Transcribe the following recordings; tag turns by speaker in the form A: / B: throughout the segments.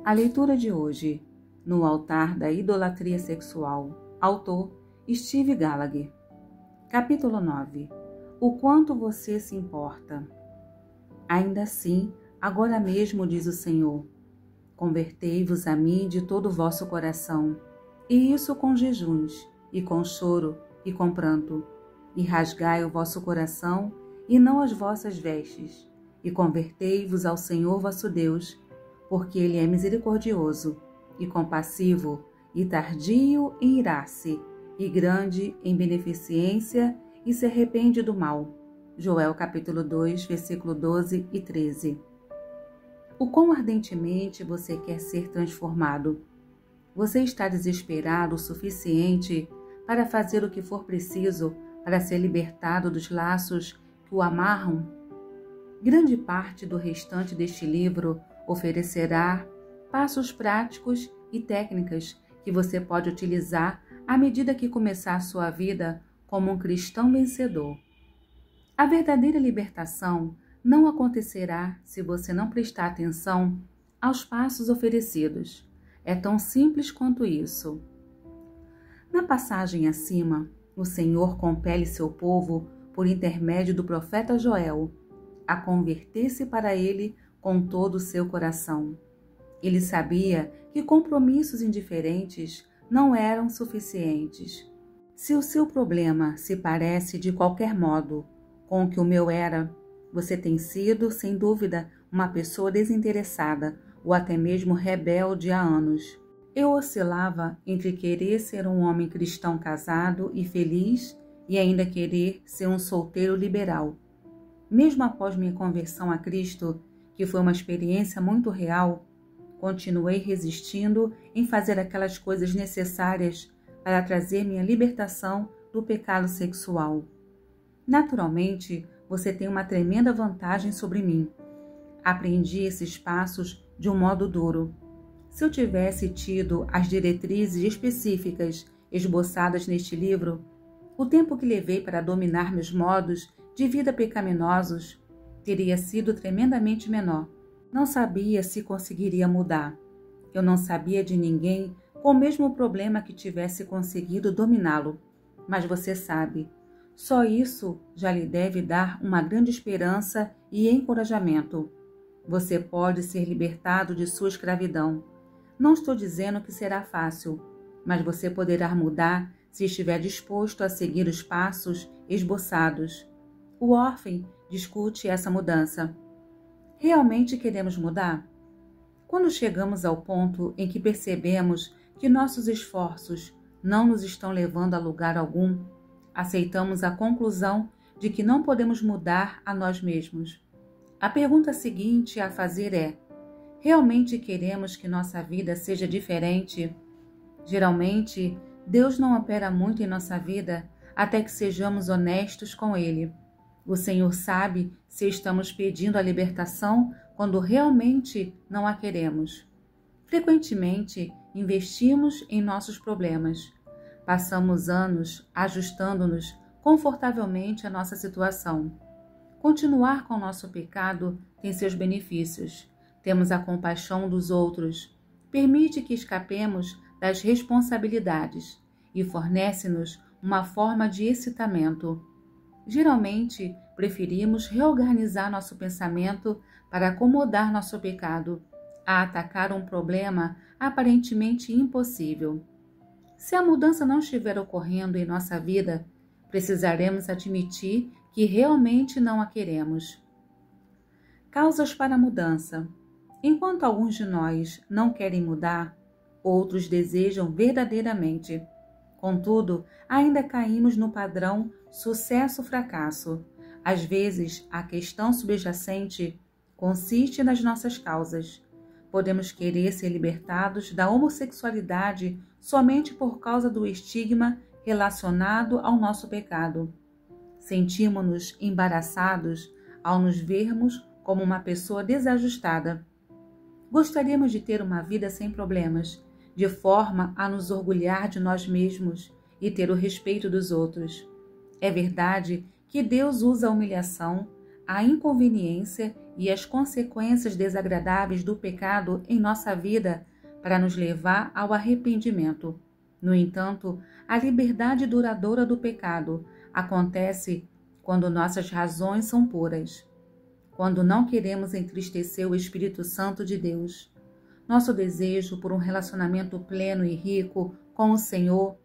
A: A leitura de hoje, No Altar da Idolatria Sexual, autor Steve Gallagher. Capítulo 9. O quanto você se importa. Ainda assim, agora mesmo, diz o Senhor, convertei-vos a mim de todo o vosso coração, e isso com jejuns, e com choro, e com pranto, e rasgai o vosso coração, e não as vossas vestes, e convertei-vos ao Senhor vosso Deus, porque Ele é misericordioso, e compassivo, e tardio em irar-se, e grande em beneficência, e se arrepende do mal. Joel capítulo 2, versículo 12 e 13. O quão ardentemente você quer ser transformado? Você está desesperado o suficiente para fazer o que for preciso para ser libertado dos laços que o amarram? Grande parte do restante deste livro oferecerá passos práticos e técnicas que você pode utilizar à medida que começar sua vida como um cristão vencedor. A verdadeira libertação não acontecerá se você não prestar atenção aos passos oferecidos. É tão simples quanto isso. Na passagem acima, o Senhor compele seu povo, por intermédio do profeta Joel, a converter-se para Ele com todo o seu coração. Ele sabia que compromissos indiferentes não eram suficientes. Se o seu problema se parece de qualquer modo com o que o meu era, você tem sido, sem dúvida, uma pessoa desinteressada ou até mesmo rebelde há anos. Eu oscilava entre querer ser um homem cristão casado e feliz e ainda querer ser um solteiro liberal. Mesmo após minha conversão a Cristo, que foi uma experiência muito real, continuei resistindo em fazer aquelas coisas necessárias para trazer minha libertação do pecado sexual. Naturalmente, você tem uma tremenda vantagem sobre mim. Aprendi esses passos de um modo duro. Se eu tivesse tido as diretrizes específicas esboçadas neste livro, o tempo que levei para dominar meus modos de vida pecaminosos teria sido tremendamente menor. Não sabia se conseguiria mudar. Eu não sabia de ninguém com o mesmo problema que tivesse conseguido dominá-lo. Mas você sabe, só isso já lhe deve dar uma grande esperança e encorajamento. Você pode ser libertado de sua escravidão. Não estou dizendo que será fácil, mas você poderá mudar se estiver disposto a seguir os passos esboçados. O órfão discute essa mudança. Realmente queremos mudar? Quando chegamos ao ponto em que percebemos que nossos esforços não nos estão levando a lugar algum, aceitamos a conclusão de que não podemos mudar a nós mesmos. A pergunta seguinte a fazer é: realmente queremos que nossa vida seja diferente? Geralmente, Deus não opera muito em nossa vida até que sejamos honestos com Ele. O Senhor sabe se estamos pedindo a libertação quando realmente não a queremos. Frequentemente, investimos em nossos problemas. Passamos anos ajustando-nos confortavelmente à nossa situação. Continuar com nosso pecado tem seus benefícios. Temos a compaixão dos outros, permite que escapemos das responsabilidades e fornece-nos uma forma de excitamento. Geralmente, preferimos reorganizar nosso pensamento para acomodar nosso pecado, a atacar um problema aparentemente impossível. Se a mudança não estiver ocorrendo em nossa vida, precisaremos admitir que realmente não a queremos. Causas para a mudança. Enquanto alguns de nós não querem mudar, outros desejam verdadeiramente. Contudo, ainda caímos no padrão sucesso-fracasso. Às vezes, a questão subjacente consiste nas nossas causas. Podemos querer ser libertados da homossexualidade somente por causa do estigma relacionado ao nosso pecado. Sentimos-nos embaraçados ao nos vermos como uma pessoa desajustada. Gostaríamos de ter uma vida sem problemas, de forma a nos orgulhar de nós mesmos e ter o respeito dos outros. É verdade que Deus usa a humilhação, a inconveniência e as consequências desagradáveis do pecado em nossa vida para nos levar ao arrependimento. No entanto, a liberdade duradoura do pecado acontece quando nossas razões são puras, quando não queremos entristecer o Espírito Santo de Deus. Nosso desejo por um relacionamento pleno e rico com o Senhor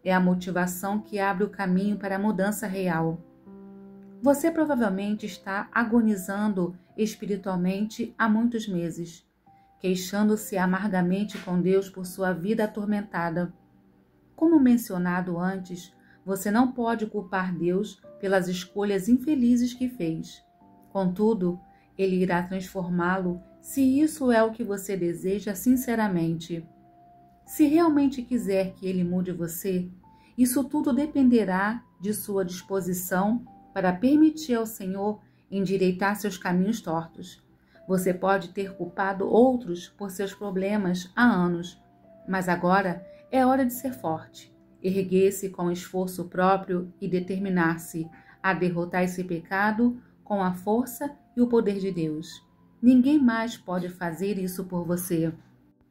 A: é a motivação que abre o caminho para a mudança real. Você provavelmente está agonizando espiritualmente há muitos meses, queixando-se amargamente com Deus por sua vida atormentada. Como mencionado antes, você não pode culpar Deus pelas escolhas infelizes que fez. Contudo, Ele irá transformá-lo se isso é o que você deseja sinceramente. Se realmente quiser que Ele mude você, isso tudo dependerá de sua disposição para permitir ao Senhor endireitar seus caminhos tortos. Você pode ter culpado outros por seus problemas há anos, mas agora é hora de ser forte, erguer-se com esforço próprio e determinar-se a derrotar esse pecado com a força e o poder de Deus. Ninguém mais pode fazer isso por você.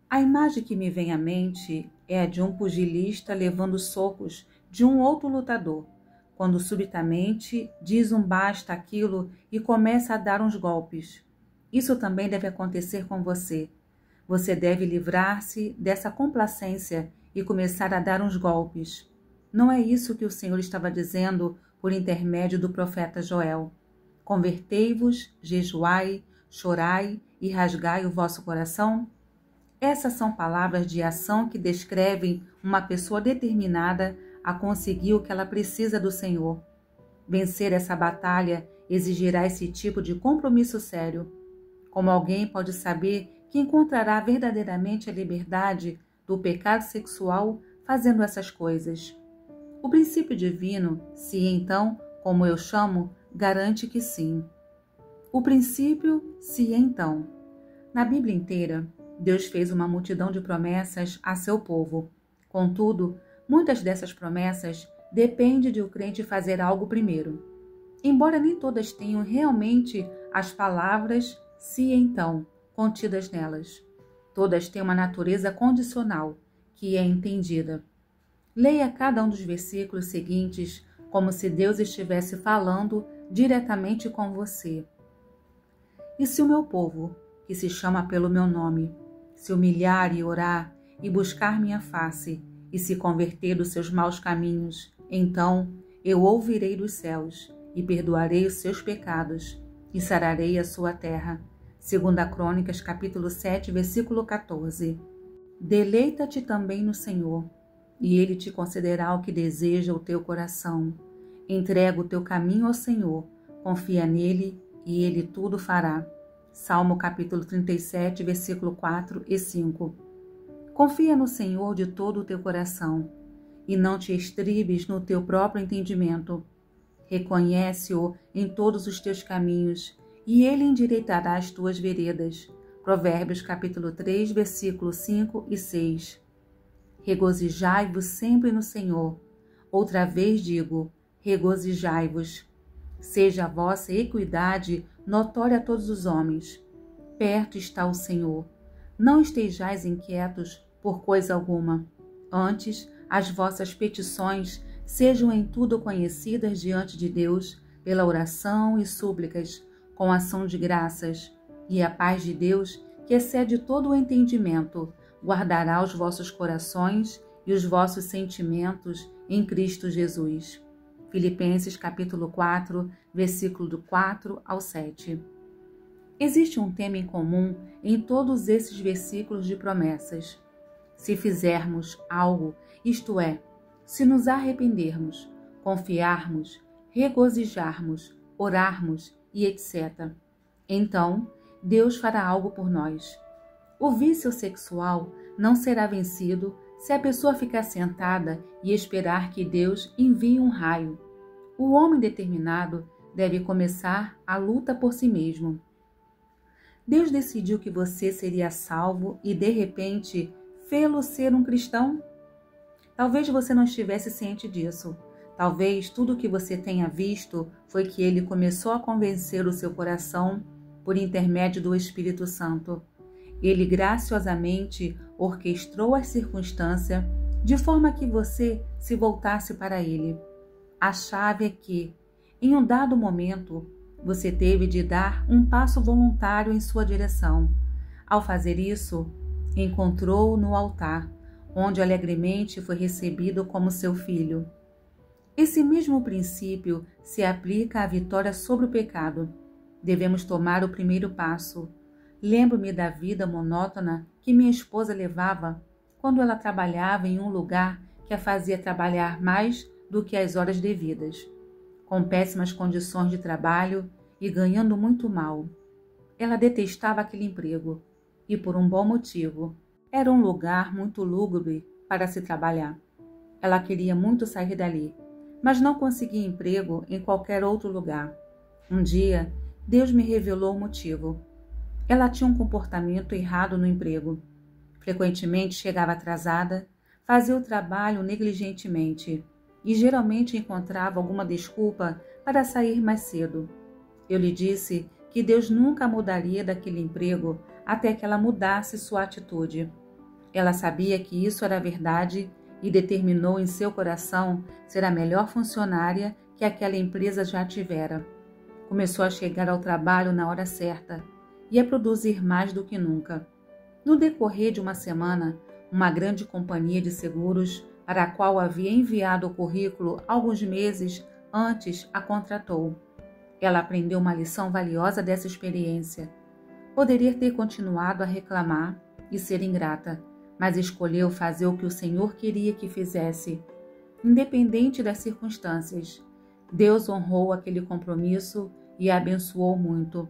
A: A imagem que me vem à mente é a de um pugilista levando socos de um outro lutador, quando subitamente diz um basta àquilo e começa a dar uns golpes. Isso também deve acontecer com você. Você deve livrar-se dessa complacência e começar a dar uns golpes. Não é isso que o Senhor estava dizendo por intermédio do profeta Joel. Convertei-vos, jejuai, chorai e rasgai o vosso coração? Essas são palavras de ação que descrevem uma pessoa determinada a conseguir o que ela precisa do Senhor. Vencer essa batalha exigirá esse tipo de compromisso sério. Como alguém pode saber que encontrará verdadeiramente a liberdade do pecado sexual fazendo essas coisas? O princípio divino, se então, como eu chamo, garante que sim. O princípio, se então. Na Bíblia inteira, Deus fez uma multidão de promessas a seu povo. Contudo, muitas dessas promessas dependem de o crente fazer algo primeiro. Embora nem todas tenham realmente as palavras se então contidas nelas, todas têm uma natureza condicional que é entendida. Leia cada um dos versículos seguintes como se Deus estivesse falando diretamente com você. E se o meu povo, que se chama pelo meu nome, se humilhar e orar e buscar minha face e se converter dos seus maus caminhos, então eu ouvirei dos céus e perdoarei os seus pecados e sararei a sua terra. 2 Crônicas, capítulo 7, versículo 14. Deleita-te também no Senhor, e Ele te concederá o que deseja o teu coração. Entrega o teu caminho ao Senhor, confia nele e Ele tudo fará. Salmo capítulo 37, versículo 4 e 5. Confia no Senhor de todo o teu coração, e não te estribes no teu próprio entendimento. Reconhece-o em todos os teus caminhos, e Ele endireitará as tuas veredas. Provérbios capítulo 3, versículos 5 e 6. Regozijai-vos sempre no Senhor. Outra vez digo, regozijai-vos. Seja a vossa equidade notória a todos os homens. Perto está o Senhor. Não estejais inquietos por coisa alguma. Antes, as vossas petições sejam em tudo conhecidas diante de Deus pela oração e súplicas, com ação de graças, e a paz de Deus, que excede todo o entendimento, guardará os vossos corações e os vossos sentimentos em Cristo Jesus. Filipenses capítulo 4, versículo do 4 ao 7. Existe um tema em comum em todos esses versículos de promessas. Se fizermos algo, isto é, se nos arrependermos, confiarmos, regozijarmos, orarmos e etc., então Deus fará algo por nós. O vício sexual não será vencido se a pessoa ficar sentada e esperar que Deus envie um raio. O homem determinado deve começar a luta por si mesmo. Deus decidiu que você seria salvo e, de repente, fê-lo ser um cristão? Talvez você não estivesse ciente disso. Talvez tudo o que você tenha visto foi que ele começou a convencer o seu coração por intermédio do Espírito Santo. Ele graciosamente orquestrou as circunstâncias de forma que você se voltasse para ele. A chave é que, em um dado momento, você teve de dar um passo voluntário em sua direção. Ao fazer isso, encontrou-o no altar, onde alegremente foi recebido como seu filho. Esse mesmo princípio se aplica à vitória sobre o pecado. Devemos tomar o primeiro passo. Lembro-me da vida monótona que minha esposa levava quando ela trabalhava em um lugar que a fazia trabalhar mais do que as horas devidas, com péssimas condições de trabalho e ganhando muito mal. Ela detestava aquele emprego, e por um bom motivo. Era um lugar muito lúgubre para se trabalhar. Ela queria muito sair dali, mas não conseguia emprego em qualquer outro lugar. Um dia, Deus me revelou o motivo. Ela tinha um comportamento errado no emprego. Frequentemente chegava atrasada, fazia o trabalho negligentemente e geralmente encontrava alguma desculpa para sair mais cedo. Eu lhe disse que Deus nunca a mudaria daquele emprego até que ela mudasse sua atitude. Ela sabia que isso era verdade e determinou em seu coração ser a melhor funcionária que aquela empresa já tivera. Começou a chegar ao trabalho na hora certa e a produzir mais do que nunca. No decorrer de uma semana, uma grande companhia de seguros, para a qual havia enviado o currículo alguns meses antes, a contratou. Ela aprendeu uma lição valiosa dessa experiência. Poderia ter continuado a reclamar e ser ingrata, mas escolheu fazer o que o Senhor queria que fizesse, independente das circunstâncias. Deus honrou aquele compromisso e a abençoou muito.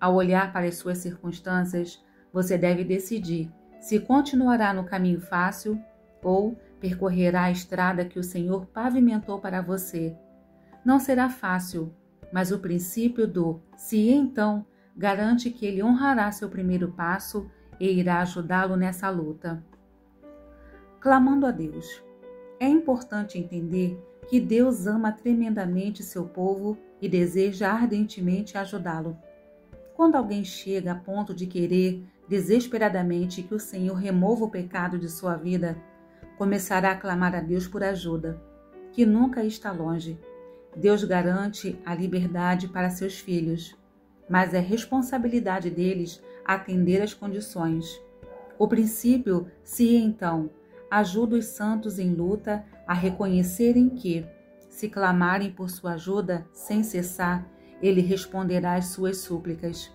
A: Ao olhar para as suas circunstâncias, você deve decidir se continuará no caminho fácil ou percorrerá a estrada que o Senhor pavimentou para você. Não será fácil, mas o princípio do "se então" garante que ele honrará seu primeiro passo e irá ajudá-lo nessa luta. Clamando a Deus. É importante entender que Deus ama tremendamente seu povo e deseja ardentemente ajudá-lo. Quando alguém chega a ponto de querer desesperadamente que o Senhor remova o pecado de sua vida, começará a clamar a Deus por ajuda, que nunca está longe. Deus garante a liberdade para seus filhos, mas é responsabilidade deles atender às condições. O princípio, se então, ajuda os santos em luta a reconhecerem que, se clamarem por sua ajuda sem cessar, ele responderá às suas súplicas.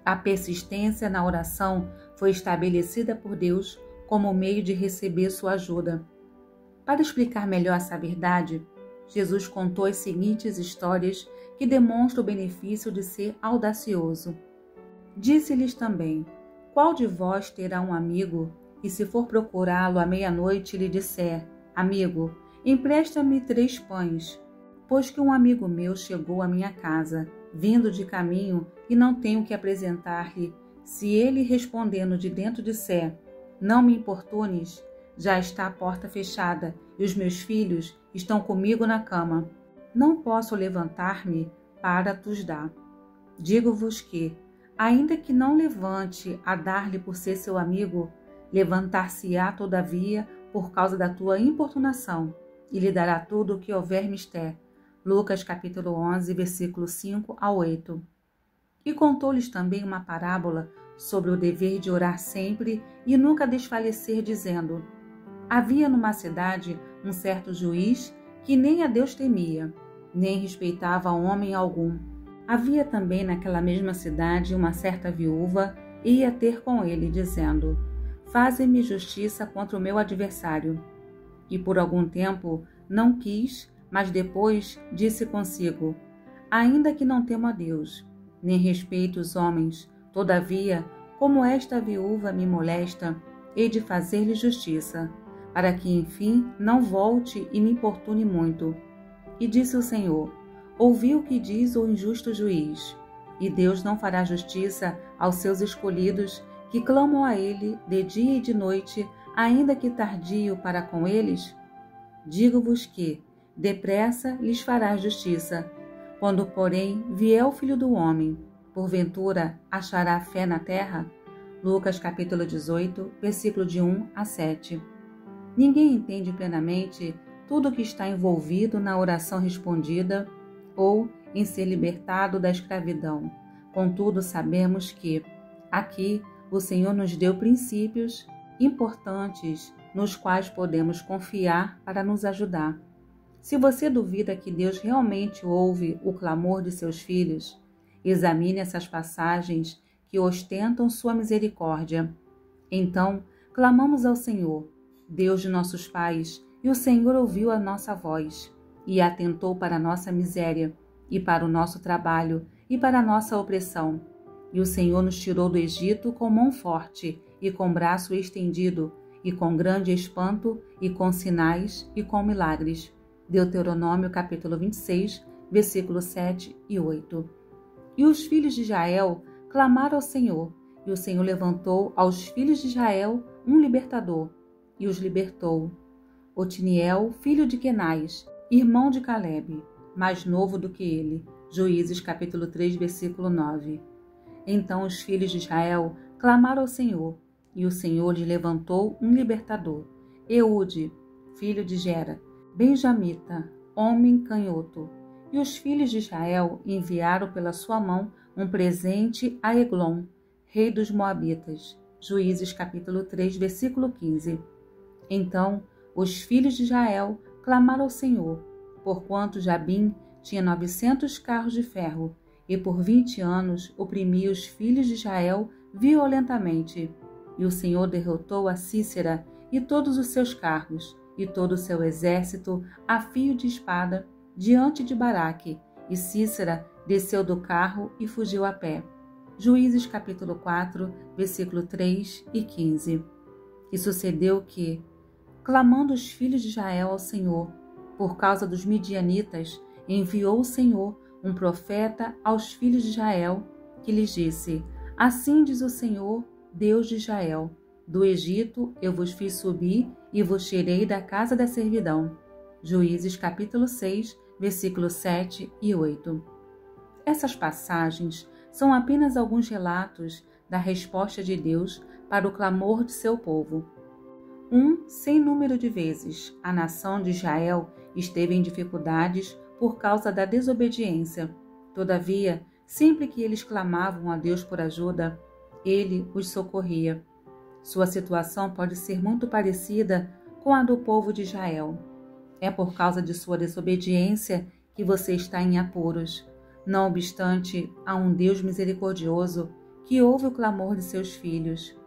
A: A persistência na oração foi estabelecida por Deus como meio de receber sua ajuda. Para explicar melhor essa verdade, Jesus contou as seguintes histórias que demonstram o benefício de ser audacioso. Disse-lhes também: qual de vós terá um amigo, e se for procurá-lo à meia-noite lhe disser: amigo, empresta-me 3 pães, pois que um amigo meu chegou à minha casa, vindo de caminho, e não tenho que apresentar-lhe. Se ele, respondendo de dentro, disser: não me importunes, já está a porta fechada, e os meus filhos estão comigo na cama. Não posso levantar-me para tos dar. Digo-vos que, ainda que não levante a dar-lhe por ser seu amigo, levantar-se-á todavia por causa da tua importunação, e lhe dará tudo o que houver mister. Lucas capítulo 11, versículo 5 a 8. E contou-lhes também uma parábola sobre o dever de orar sempre e nunca desfalecer, dizendo: havia numa cidade um certo juiz que nem a Deus temia, nem respeitava homem algum. Havia também naquela mesma cidade uma certa viúva, e ia ter com ele, dizendo: faze-me justiça contra o meu adversário. E por algum tempo não quis, mas depois disse consigo: ainda que não temo a Deus, nem respeito os homens, todavia, como esta viúva me molesta, hei de fazer-lhe justiça, para que, enfim, não volte e me importune muito. E disse o Senhor: ouvi o que diz o injusto juiz. E Deus não fará justiça aos seus escolhidos, que clamam a ele de dia e de noite, ainda que tardio para com eles? Digo-vos que, depressa lhes farás justiça. Quando, porém, vier o Filho do Homem, porventura achará fé na terra? Lucas capítulo 18, versículo de 1 a 7. Ninguém entende plenamente tudo o que está envolvido na oração respondida ou em ser libertado da escravidão. Contudo, sabemos que, aqui, o Senhor nos deu princípios importantes nos quais podemos confiar para nos ajudar. Se você duvida que Deus realmente ouve o clamor de seus filhos, examine essas passagens que ostentam sua misericórdia. Então, clamamos ao Senhor, Deus de nossos pais, e o Senhor ouviu a nossa voz e atentou para a nossa miséria e para o nosso trabalho e para a nossa opressão. E o Senhor nos tirou do Egito com mão forte e com braço estendido e com grande espanto e com sinais e com milagres. Deuteronômio capítulo 26, versículos 7 e 8. E os filhos de Israel clamaram ao Senhor, e o Senhor levantou aos filhos de Israel um libertador, e os libertou. Otiniel, filho de Quenais, irmão de Calebe, mais novo do que ele. Juízes capítulo 3, versículo 9. Então os filhos de Israel clamaram ao Senhor, e o Senhor lhe levantou um libertador, Eude, filho de Gera, benjamita, homem canhoto. E os filhos de Israel enviaram pela sua mão um presente a Eglon, rei dos Moabitas. Juízes capítulo 3, versículo 15. Então os filhos de Israel clamaram ao Senhor, porquanto Jabim tinha 900 carros de ferro, e por 20 anos oprimia os filhos de Israel violentamente. E o Senhor derrotou a Sísera e todos os seus carros, e todo o seu exército a fio de espada, diante de Baraque, e Sísera desceu do carro e fugiu a pé. Juízes capítulo 4, versículo 3 e 15. E sucedeu que, clamando os filhos de Israel ao Senhor, por causa dos midianitas, enviou o Senhor um profeta aos filhos de Israel, que lhes disse: Assim diz o Senhor, Deus de Israel, do Egito eu vos fiz subir e vos tirei da casa da servidão. Juízes capítulo 6, versículos 7 e 8. Essas passagens são apenas alguns relatos da resposta de Deus para o clamor de seu povo. Sem número de vezes, a nação de Israel esteve em dificuldades por causa da desobediência. Todavia, sempre que eles clamavam a Deus por ajuda, Ele os socorria. Sua situação pode ser muito parecida com a do povo de Israel. É por causa de sua desobediência que você está em apuros. Não obstante, há um Deus misericordioso que ouve o clamor de seus filhos.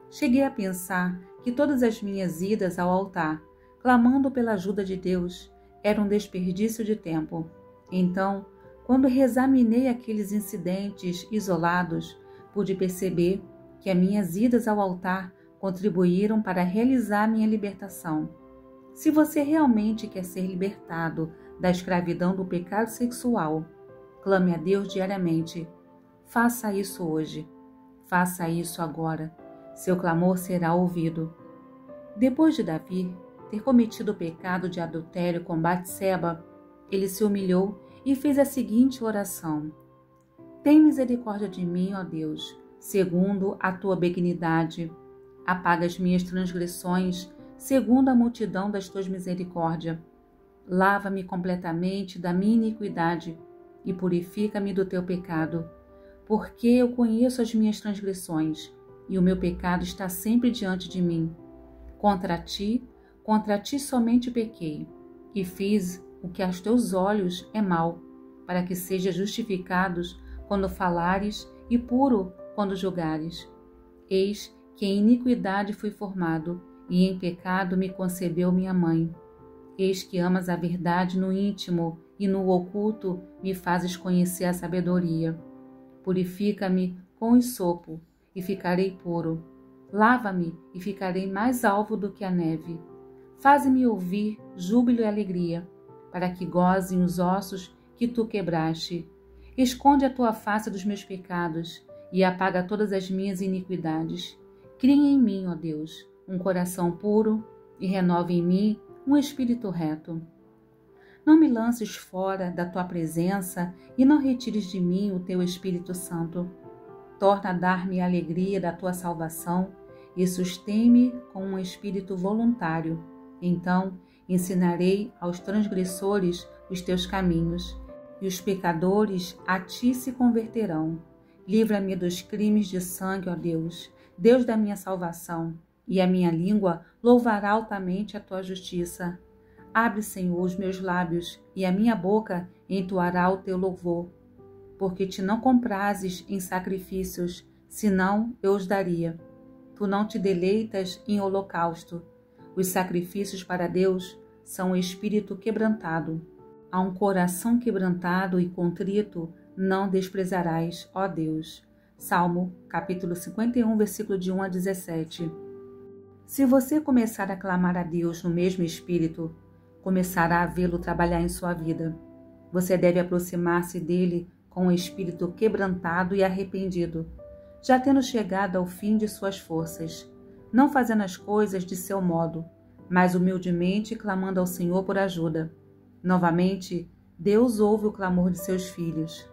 A: Cheguei a pensar que todas as minhas idas ao altar, clamando pela ajuda de Deus, era um desperdício de tempo. Então, quando reexaminei aqueles incidentes isolados, pude perceber que as minhas idas ao altar contribuíram para realizar minha libertação. Se você realmente quer ser libertado da escravidão do pecado sexual, clame a Deus diariamente. Faça isso hoje. Faça isso agora. Seu clamor será ouvido. Depois de Davi ter cometido o pecado de adultério com Batseba, ele se humilhou e fez a seguinte oração: Tem misericórdia de mim, ó Deus, segundo a tua benignidade. Apaga as minhas transgressões, segundo a multidão das tuas misericórdias. Lava-me completamente da minha iniquidade e purifica-me do teu pecado, porque eu conheço as minhas transgressões e o meu pecado está sempre diante de mim. Contra ti somente pequei, e fiz o que aos teus olhos é mal, para que seja justificados quando falares e puro quando julgares. Eis que em iniquidade fui formado, e em pecado me concebeu minha mãe. Eis que amas a verdade no íntimo, e no oculto me fazes conhecer a sabedoria. Purifica-me com hisopo, e ficarei puro. Lava-me, e ficarei mais alvo do que a neve. Faze-me ouvir júbilo e alegria, para que gozem os ossos que tu quebraste. Esconde a tua face dos meus pecados, e apaga todas as minhas iniquidades. Cria em mim, ó Deus, um coração puro, e renova em mim um espírito reto. Não me lances fora da tua presença e não retires de mim o teu Espírito Santo. Torna a dar-me a alegria da tua salvação e sustém-me com um espírito voluntário. Então ensinarei aos transgressores os teus caminhos, e os pecadores a ti se converterão. Livra-me dos crimes de sangue, ó Deus, Deus da minha salvação, e a minha língua louvará altamente a tua justiça. Abre, Senhor, os meus lábios, e a minha boca entoará o teu louvor. Porque te não comprases em sacrifícios, senão eu os daria. Tu não te deleitas em holocausto. Os sacrifícios para Deus são o espírito quebrantado. A um coração quebrantado e contrito não desprezarás, ó Deus. Salmo, capítulo 51, versículo de 1 a 17. Se você começar a clamar a Deus no mesmo espírito, começará a vê-lo trabalhar em sua vida. Você deve aproximar-se dele com um espírito quebrantado e arrependido, já tendo chegado ao fim de suas forças, não fazendo as coisas de seu modo, mas humildemente clamando ao Senhor por ajuda. Novamente, Deus ouve o clamor de seus filhos.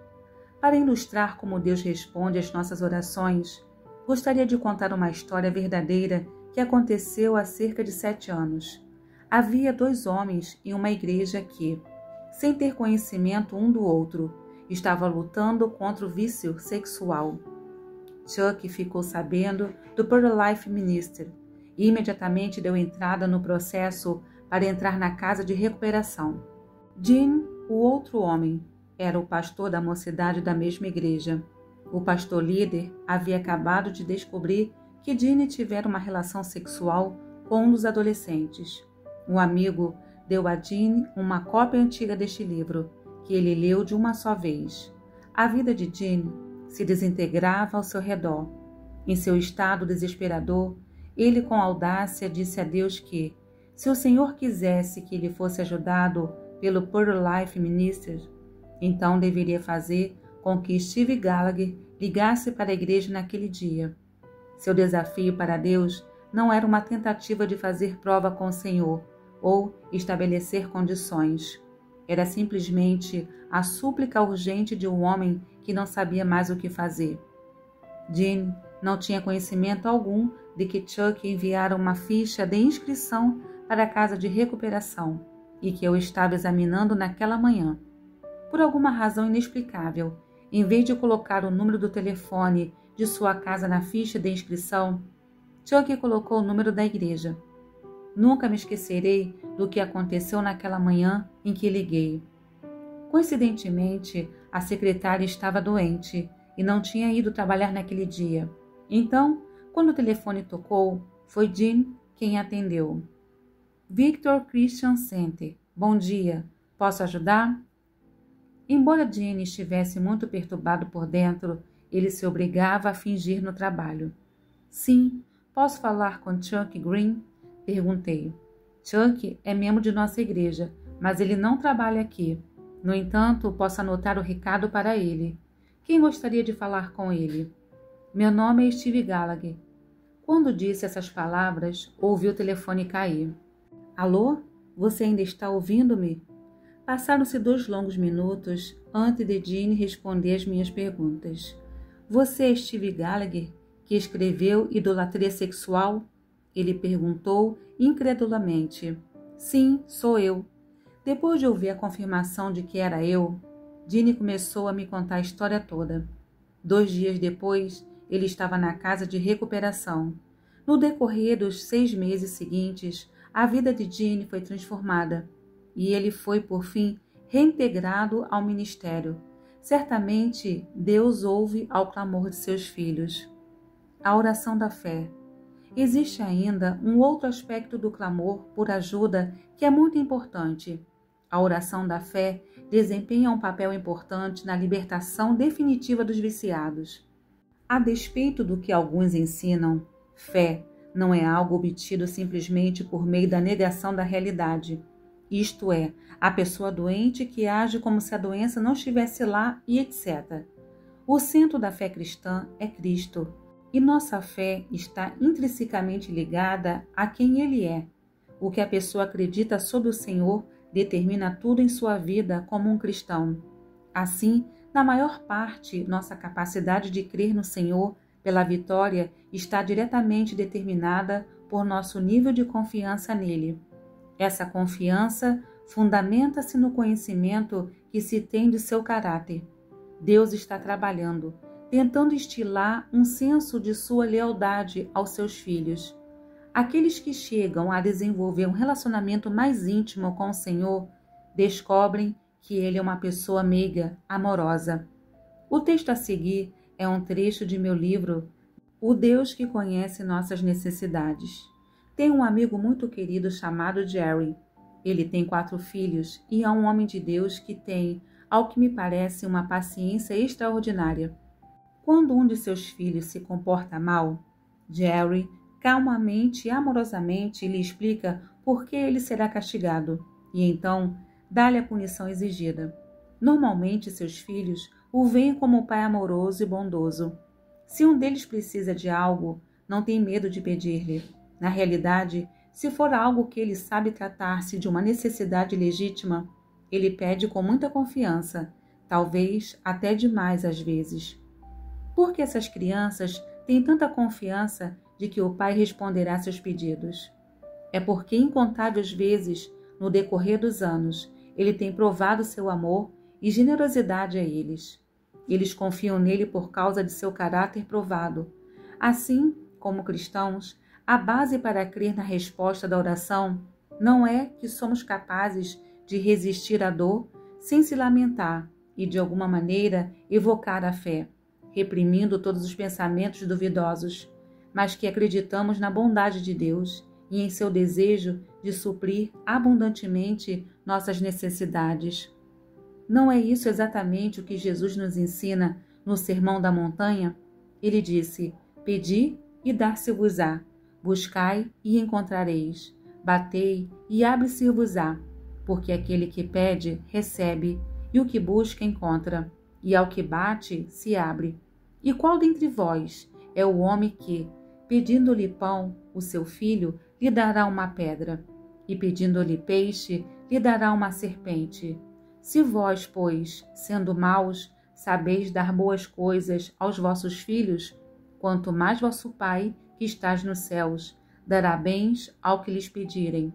A: Para ilustrar como Deus responde às nossas orações, gostaria de contar uma história verdadeira que aconteceu há cerca de 7 anos. Havia 2 homens em uma igreja que, sem ter conhecimento um do outro, estavam lutando contra o vício sexual. Chuck ficou sabendo do Pearl Life Minister e imediatamente deu entrada no processo para entrar na casa de recuperação. Gene, o outro homem, era o pastor da mocidade da mesma igreja. O pastor líder havia acabado de descobrir que Gene tivera uma relação sexual com um dos adolescentes. Um amigo deu a Gene uma cópia antiga deste livro, que ele leu de uma só vez. A vida de Gene se desintegrava ao seu redor. Em seu estado desesperador, ele com audácia disse a Deus que, se o Senhor quisesse que ele fosse ajudado pelo Pearl Life Minister, então deveria fazer com que Steve Gallagher ligasse para a igreja naquele dia. Seu desafio para Deus não era uma tentativa de fazer prova com o Senhor ou estabelecer condições. Era simplesmente a súplica urgente de um homem que não sabia mais o que fazer. Gene não tinha conhecimento algum de que Chuck enviara uma ficha de inscrição para a casa de recuperação e que eu estava examinando naquela manhã. Por alguma razão inexplicável, em vez de colocar o número do telefone de sua casa na ficha de inscrição, Chuck colocou o número da igreja. Nunca me esquecerei do que aconteceu naquela manhã em que liguei. Coincidentemente, a secretária estava doente e não tinha ido trabalhar naquele dia. Então, quando o telefone tocou, foi Gene quem atendeu. Victor Christian Center. Bom dia. Posso ajudar? Embora Gene estivesse muito perturbado por dentro, ele se obrigava a fingir no trabalho. Sim, posso falar com Chuck Green? Perguntei. Chuck é membro de nossa igreja, mas ele não trabalha aqui. No entanto, posso anotar o recado para ele. Quem gostaria de falar com ele? Meu nome é Steve Gallagher. Quando disse essas palavras, ouvi o telefone cair. Alô? Você ainda está ouvindo-me? Passaram-se 2 longos minutos antes de Gene responder às minhas perguntas. Você é Steve Gallagher, que escreveu Idolatria Sexual? Ele perguntou incredulamente. Sim, sou eu. Depois de ouvir a confirmação de que era eu, Gene começou a me contar a história toda. 2 dias depois, ele estava na casa de recuperação. No decorrer dos 6 meses seguintes, a vida de Gene foi transformada e ele foi, por fim, reintegrado ao ministério. Certamente, Deus ouve ao clamor de seus filhos. A oração da fé. Existe ainda um outro aspecto do clamor por ajuda que é muito importante. A oração da fé desempenha um papel importante na libertação definitiva dos viciados. A despeito do que alguns ensinam, fé não é algo obtido simplesmente por meio da negação da realidade. Isto é, a pessoa doente que age como se a doença não estivesse lá e etc. O centro da fé cristã é Cristo, e nossa fé está intrinsecamente ligada a quem Ele é. O que a pessoa acredita sobre o Senhor determina tudo em sua vida como um cristão. Assim, na maior parte, nossa capacidade de crer no Senhor pela vitória está diretamente determinada por nosso nível de confiança nele. Essa confiança fundamenta-se no conhecimento que se tem de seu caráter. Deus está trabalhando, tentando instilar um senso de sua lealdade aos seus filhos. Aqueles que chegam a desenvolver um relacionamento mais íntimo com o Senhor descobrem que Ele é uma pessoa meiga, amorosa. O texto a seguir é um trecho de meu livro, O Deus que Conhece Nossas Necessidades. Tenho um amigo muito querido chamado Jerry. Ele tem 4 filhos e é um homem de Deus que tem, ao que me parece, uma paciência extraordinária. Quando um de seus filhos se comporta mal, Jerry calmamente e amorosamente lhe explica por que ele será castigado e então dá-lhe a punição exigida. Normalmente seus filhos o veem como um pai amoroso e bondoso. Se um deles precisa de algo, não tem medo de pedir-lhe. Na realidade, se for algo que ele sabe tratar-se de uma necessidade legítima, ele pede com muita confiança, talvez até demais às vezes. Por que essas crianças têm tanta confiança de que o pai responderá seus pedidos? É porque incontáveis vezes, no decorrer dos anos, ele tem provado seu amor e generosidade a eles. Eles confiam nele por causa de seu caráter provado. Assim, como cristãos, a base para crer na resposta da oração não é que somos capazes de resistir à dor sem se lamentar e, de alguma maneira, evocar a fé, reprimindo todos os pensamentos duvidosos, mas que acreditamos na bondade de Deus e em seu desejo de suprir abundantemente nossas necessidades. Não é isso exatamente o que Jesus nos ensina no Sermão da Montanha? Ele disse: pedi e dar-se-vos-á, buscai e encontrareis, batei e abre-se-vos-á, porque aquele que pede, recebe, e o que busca, encontra, e ao que bate, se abre. E qual dentre vós é o homem que, pedindo-lhe pão, o seu filho, lhe dará uma pedra, e pedindo-lhe peixe, lhe dará uma serpente? Se vós, pois, sendo maus, sabeis dar boas coisas aos vossos filhos, quanto mais vosso Pai, que estás nos céus, dará bens ao que lhes pedirem.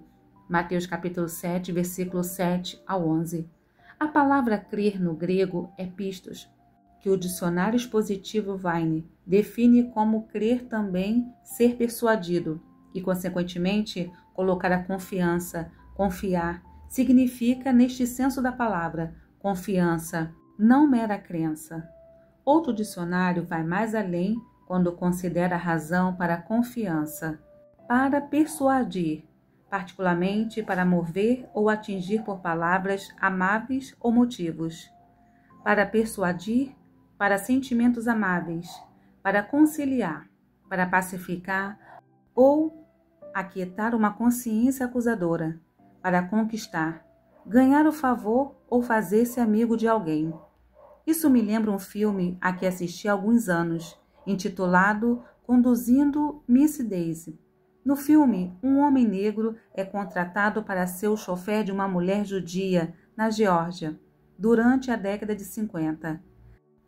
A: Mateus capítulo 7, versículo 7 ao 11. A palavra crer no grego é pistos, que o dicionário expositivo Vine define como crer também ser persuadido, e, consequentemente, colocar a confiança, confiar, significa, neste senso da palavra, confiança, não mera crença. Outro dicionário vai mais além quando considera a razão para a confiança, para persuadir, particularmente para mover ou atingir por palavras amáveis ou motivos, para persuadir, para sentimentos amáveis, para conciliar, para pacificar ou aquietar uma consciência acusadora, para conquistar, ganhar o favor ou fazer-se amigo de alguém. Isso me lembra um filme a que assisti há alguns anos, intitulado Conduzindo Miss Daisy. No filme, um homem negro é contratado para ser o chofer de uma mulher judia na Geórgia, durante a década de 50.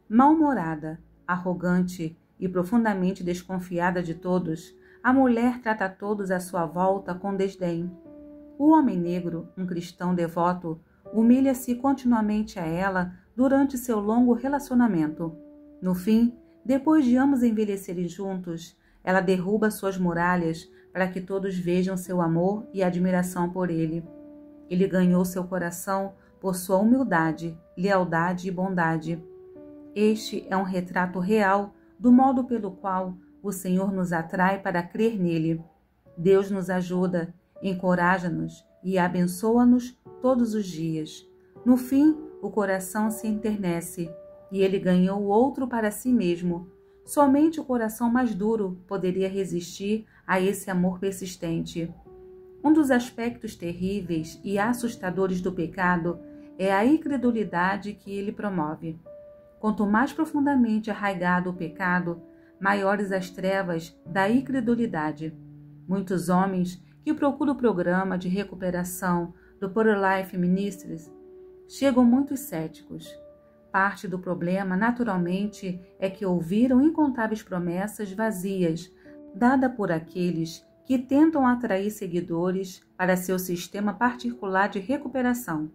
A: Mal-humorada, arrogante e profundamente desconfiada de todos, a mulher trata todos à sua volta com desdém. O homem negro, um cristão devoto, humilha-se continuamente a ela durante seu longo relacionamento. No fim, depois de ambos envelhecerem juntos, ela derruba suas muralhas para que todos vejam seu amor e admiração por ele. Ele ganhou seu coração por sua humildade, lealdade e bondade. Este é um retrato real do modo pelo qual o Senhor nos atrai para crer nele. Deus nos ajuda, encoraja-nos e abençoa-nos todos os dias. No fim, o coração se enternece e ele ganhou outro para si mesmo. Somente o coração mais duro poderia resistir a esse amor persistente. Um dos aspectos terríveis e assustadores do pecado é a incredulidade que ele promove. Quanto mais profundamente arraigado o pecado, maiores as trevas da incredulidade. Muitos homens que procuram o programa de recuperação do Power Life Ministries, chegam muitos céticos. Parte do problema, naturalmente, é que ouviram incontáveis promessas vazias, dadas por aqueles que tentam atrair seguidores para seu sistema particular de recuperação.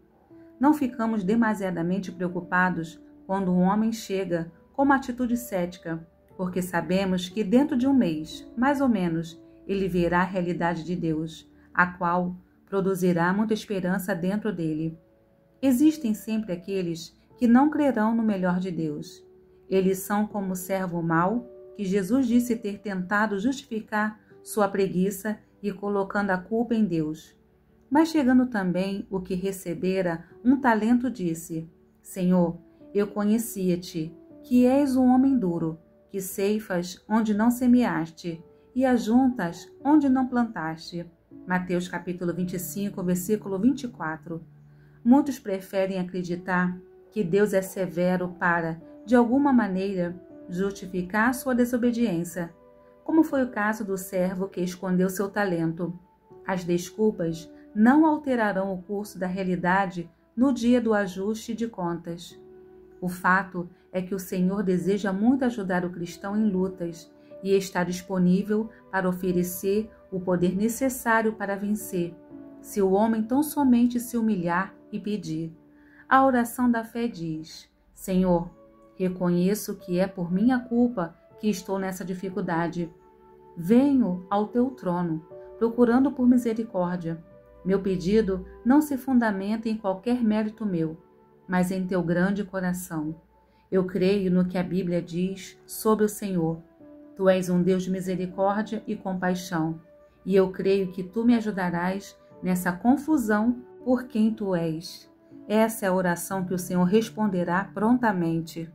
A: Não ficamos demasiadamente preocupados quando um homem chega com uma atitude cética, porque sabemos que dentro de um mês, mais ou menos, ele verá a realidade de Deus, a qual produzirá muita esperança dentro dele. Existem sempre aqueles que não crerão no melhor de Deus. Eles são como o servo mau, que Jesus disse ter tentado justificar sua preguiça e colocando a culpa em Deus. Mas chegando também o que recebera um talento disse: Senhor, eu conhecia-te, que és um homem duro, que ceifas onde não semeaste e ajuntas onde não plantaste. Mateus capítulo 25, versículo 24. Muitos preferem acreditar que Deus é severo para, de alguma maneira, justificar sua desobediência, como foi o caso do servo que escondeu seu talento. As desculpas não alterarão o curso da realidade no dia do ajuste de contas. O fato é que o Senhor deseja muito ajudar o cristão em lutas e está disponível para oferecer o poder necessário para vencer, se o homem tão somente se humilhar e pedir. A oração da fé diz: Senhor, reconheço que é por minha culpa que estou nessa dificuldade. Venho ao teu trono, procurando por misericórdia. Meu pedido não se fundamenta em qualquer mérito meu, mas em teu grande coração. Eu creio no que a Bíblia diz sobre o Senhor. Tu és um Deus de misericórdia e compaixão, e eu creio que tu me ajudarás nessa confusão por quem tu és. Essa é a oração que o Senhor responderá prontamente.